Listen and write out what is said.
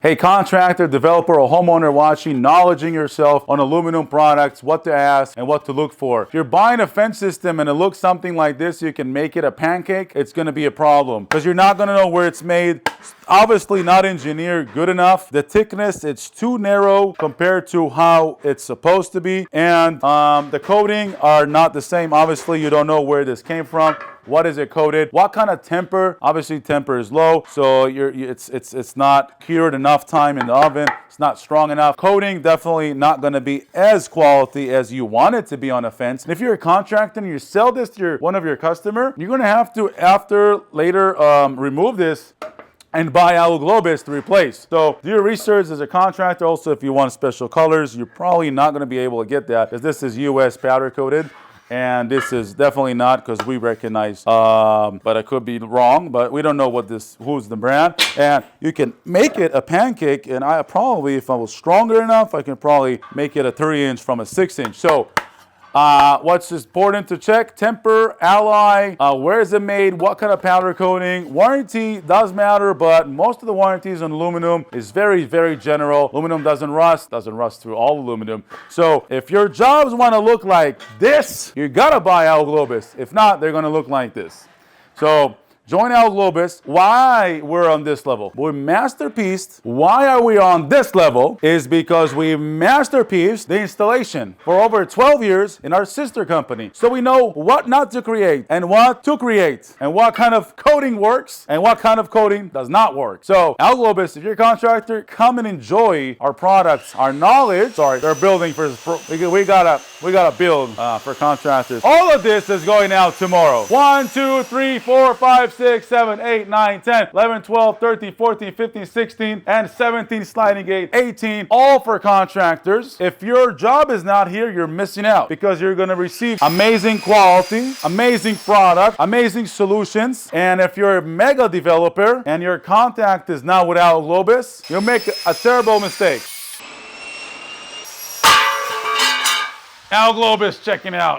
Hey, contractor, developer, or homeowner watching, knowledging yourself on aluminum products, what to ask and what to look for. If you're buying a fence system and it looks something like this, you can make it a pancake, it's going to be a problem because you're not going to know where it's made. Obviously not engineered good enough. The thickness, it's too narrow compared to how it's supposed to be. And the coating are not the same. Obviously, you don't know where this came from. What is it coated? What kind of temper? Obviously, temper is low, so it's not cured enough time in the oven. It's not strong enough. Coating definitely not going to be as quality as you want it to be on a fence. And if you're a contractor and you sell this to one of your customer, you're going to have to later remove this and buy Aluglobus to replace. So do your research as a contractor. Also, if you want special colors, you're probably not going to be able to get that because this is US powder coated. And this is definitely not, because we recognize, but I could be wrong, but we don't know who's the brand. And you can make it a pancake, and I probably, if I was stronger enough, I can probably make it a 3-inch from a 6-inch. So what's important to check: temper, alloy, where is it made, what kind of powder coating. Warranty does matter, but most of the warranties on aluminum is very, very general. Aluminum doesn't rust through all aluminum. So if your jobs want to look like this, you gotta buy Aluglobus. If not, they're gonna look like this. So join Aluglobus. Why we're on this level? We're masterpieced. Why are we on this level? Is because we masterpieced the installation for over 12 years in our sister company. So we know what not to create and what to create and what kind of coating works and what kind of coating does not work. So Aluglobus, if you're a contractor, come and enjoy our products, our knowledge. Sorry, they're building for we gotta build for contractors. All of this is going out tomorrow. 1, 2, 3, 4, 5, 6, 7, 8, 9, 10, 11, 12, 13, 14, 15, 16, and 17 sliding gate, 18, all for contractors. If your job is not here, you're missing out because you're going to receive amazing quality, amazing product, amazing solutions. And if you're a mega developer and your contact is not with Aluglobus, you'll make a terrible mistake. Aluglobus checking out.